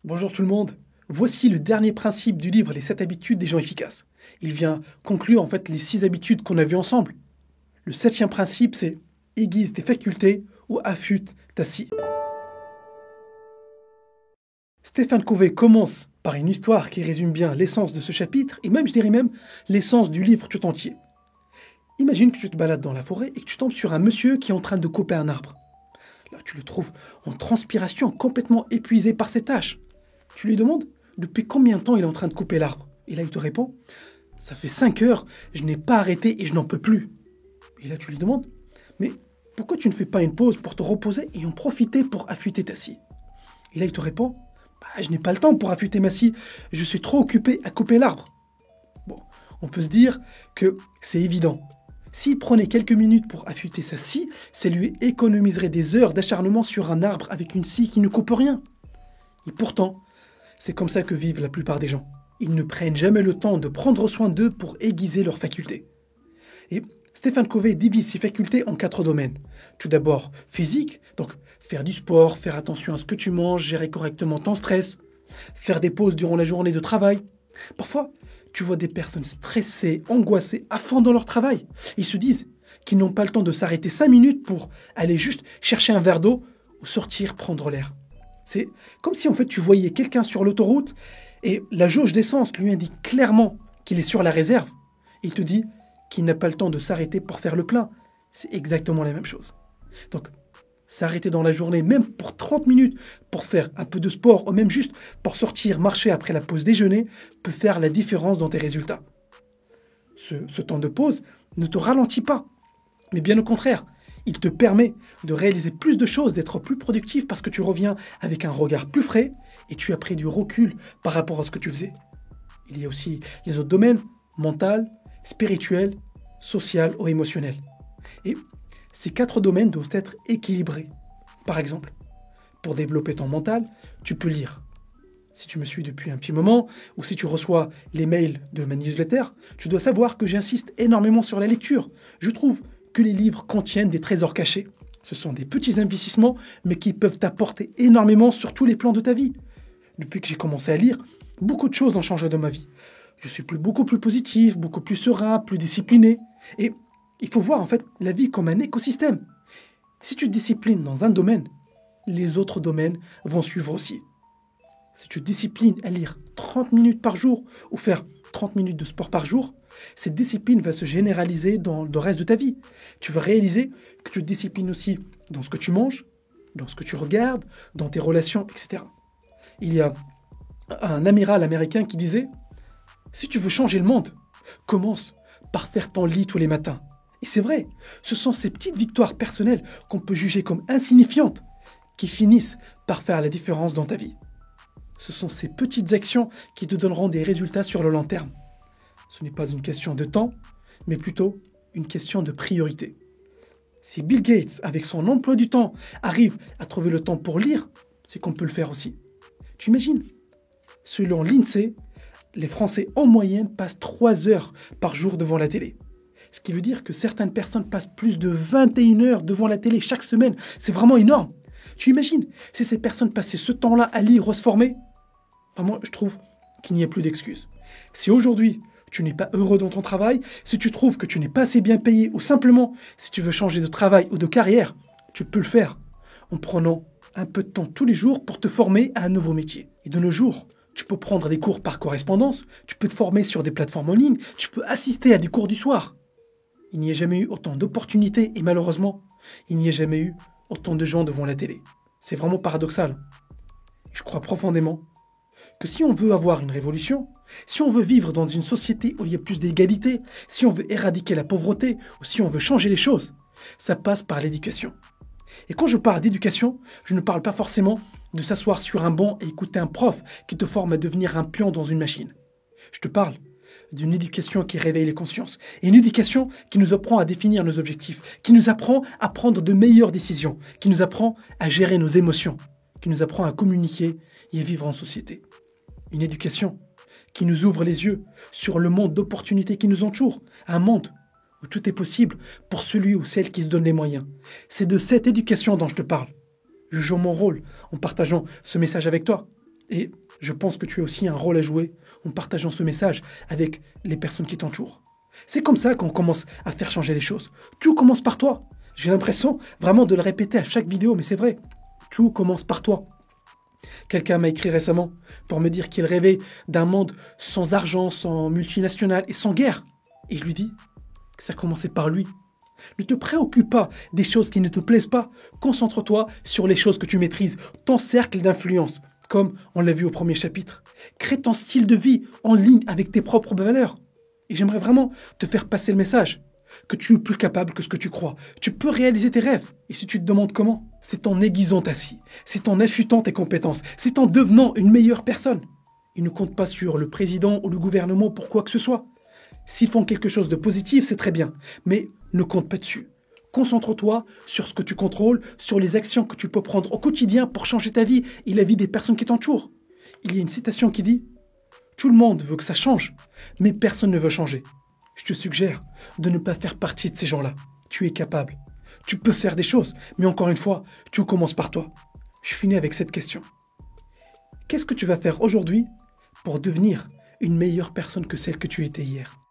Bonjour tout le monde. Voici le dernier principe du livre Les 7 habitudes des gens efficaces. Il vient conclure en fait les 6 habitudes qu'on a vues ensemble. Le septième principe, c'est aiguise tes facultés ou affûte ta scie. Stéphane Covey commence par une histoire qui résume bien l'essence de ce chapitre et même, je dirais même, l'essence du livre tout entier. Imagine que tu te balades dans la forêt et que tu tombes sur un monsieur qui est en train de couper un arbre. Là, tu le trouves en transpiration, complètement épuisé par ses tâches. Tu lui demandes depuis combien de temps il est en train de couper l'arbre. Et là, il te répond, ça fait 5 heures, je n'ai pas arrêté et je n'en peux plus. Et là, tu lui demandes, mais pourquoi tu ne fais pas une pause pour te reposer et en profiter pour affûter ta scie? Et là, il te répond, je n'ai pas le temps pour affûter ma scie, je suis trop occupé à couper l'arbre. Bon, on peut se dire que c'est évident. S'il prenait quelques minutes pour affûter sa scie, ça lui économiserait des heures d'acharnement sur un arbre avec une scie qui ne coupe rien. Et pourtant, c'est comme ça que vivent la plupart des gens. Ils ne prennent jamais le temps de prendre soin d'eux pour aiguiser leurs facultés. Et Stéphane Covey divise ses facultés en 4 domaines. Tout d'abord, physique, donc faire du sport, faire attention à ce que tu manges, gérer correctement ton stress, faire des pauses durant la journée de travail. Parfois, tu vois des personnes stressées, angoissées, à fond dans leur travail. Ils se disent qu'ils n'ont pas le temps de s'arrêter 5 minutes pour aller juste chercher un verre d'eau ou sortir prendre l'air. C'est comme si en fait tu voyais quelqu'un sur l'autoroute et la jauge d'essence lui indique clairement qu'il est sur la réserve. Il te dit qu'il n'a pas le temps de s'arrêter pour faire le plein. C'est exactement la même chose. Donc, s'arrêter dans la journée, même pour 30 minutes, pour faire un peu de sport, ou même juste pour marcher après la pause déjeuner, peut faire la différence dans tes résultats. Ce temps de pause ne te ralentit pas, mais bien au contraire, il te permet de réaliser plus de choses, d'être plus productif parce que tu reviens avec un regard plus frais et tu as pris du recul par rapport à ce que tu faisais. Il y a aussi les autres domaines, mental, spirituel, social ou émotionnel. Et ces 4 domaines doivent être équilibrés. Par exemple, pour développer ton mental, tu peux lire. Si tu me suis depuis un petit moment, ou si tu reçois les mails de ma newsletter, tu dois savoir que j'insiste énormément sur la lecture. Je trouve que les livres contiennent des trésors cachés. Ce sont des petits investissements, mais qui peuvent t'apporter énormément sur tous les plans de ta vie. Depuis que j'ai commencé à lire, beaucoup de choses ont changé dans ma vie. Je suis beaucoup plus positif, beaucoup plus serein, plus discipliné. Et il faut voir en fait la vie comme un écosystème. Si tu te disciplines dans un domaine, les autres domaines vont suivre aussi. Si tu te disciplines à lire 30 minutes par jour ou faire 30 minutes de sport par jour, cette discipline va se généraliser dans le reste de ta vie. Tu vas réaliser que tu te disciplines aussi dans ce que tu manges, dans ce que tu regardes, dans tes relations, etc. Il y a un amiral américain qui disait « Si tu veux changer le monde, commence par faire ton lit tous les matins. » Et c'est vrai, ce sont ces petites victoires personnelles qu'on peut juger comme insignifiantes qui finissent par faire la différence dans ta vie. Ce sont ces petites actions qui te donneront des résultats sur le long terme. Ce n'est pas une question de temps, mais plutôt une question de priorité. Si Bill Gates, avec son emploi du temps, arrive à trouver le temps pour lire, c'est qu'on peut le faire aussi. Tu imagines? Selon l'INSEE, les Français en moyenne passent 3 heures par jour devant la télé. Ce qui veut dire que certaines personnes passent plus de 21 heures devant la télé chaque semaine. C'est vraiment énorme. Tu imagines si ces personnes passaient ce temps-là à lire ou à se former? Moi, je trouve qu'il n'y a plus d'excuses. Si aujourd'hui, tu n'es pas heureux dans ton travail, si tu trouves que tu n'es pas assez bien payé ou simplement si tu veux changer de travail ou de carrière, tu peux le faire en prenant un peu de temps tous les jours pour te former à un nouveau métier. Et de nos jours, tu peux prendre des cours par correspondance, tu peux te former sur des plateformes en ligne, tu peux assister à des cours du soir. Il n'y a jamais eu autant d'opportunités et malheureusement, il n'y a jamais eu autant de gens devant la télé. C'est vraiment paradoxal. Je crois profondément que si on veut avoir une révolution, si on veut vivre dans une société où il y a plus d'égalité, si on veut éradiquer la pauvreté ou si on veut changer les choses, ça passe par l'éducation. Et quand je parle d'éducation, je ne parle pas forcément de s'asseoir sur un banc et écouter un prof qui te forme à devenir un pion dans une machine. Je te parle d'une éducation qui réveille les consciences, et une éducation qui nous apprend à définir nos objectifs, qui nous apprend à prendre de meilleures décisions, qui nous apprend à gérer nos émotions, qui nous apprend à communiquer et à vivre en société. Une éducation qui nous ouvre les yeux sur le monde d'opportunités qui nous entoure, un monde où tout est possible pour celui ou celle qui se donne les moyens. C'est de cette éducation dont je te parle. Je joue mon rôle en partageant ce message avec toi. Et je pense que tu as aussi un rôle à jouer en partageant ce message avec les personnes qui t'entourent. C'est comme ça qu'on commence à faire changer les choses. Tout commence par toi. J'ai l'impression vraiment de le répéter à chaque vidéo, mais c'est vrai. Tout commence par toi. Quelqu'un m'a écrit récemment pour me dire qu'il rêvait d'un monde sans argent, sans multinationales et sans guerre. Et je lui dis que ça commençait par lui. Ne te préoccupe pas des choses qui ne te plaisent pas. Concentre-toi sur les choses que tu maîtrises, ton cercle d'influence, comme on l'a vu au premier chapitre. Crée ton style de vie en ligne avec tes propres valeurs. Et j'aimerais vraiment te faire passer le message que tu es plus capable que ce que tu crois. Tu peux réaliser tes rêves. Et si tu te demandes comment, c'est en aiguisant ta scie, c'est en affûtant tes compétences, c'est en devenant une meilleure personne. Ils ne comptent pas sur le président ou le gouvernement pour quoi que ce soit. S'ils font quelque chose de positif, c'est très bien, mais ne compte pas dessus. Concentre-toi sur ce que tu contrôles, sur les actions que tu peux prendre au quotidien pour changer ta vie et la vie des personnes qui t'entourent. Il y a une citation qui dit « Tout le monde veut que ça change, mais personne ne veut changer. » Je te suggère de ne pas faire partie de ces gens-là. Tu es capable. Tu peux faire des choses, mais encore une fois, tout commence par toi. Je finis avec cette question. Qu'est-ce que tu vas faire aujourd'hui pour devenir une meilleure personne que celle que tu étais hier ?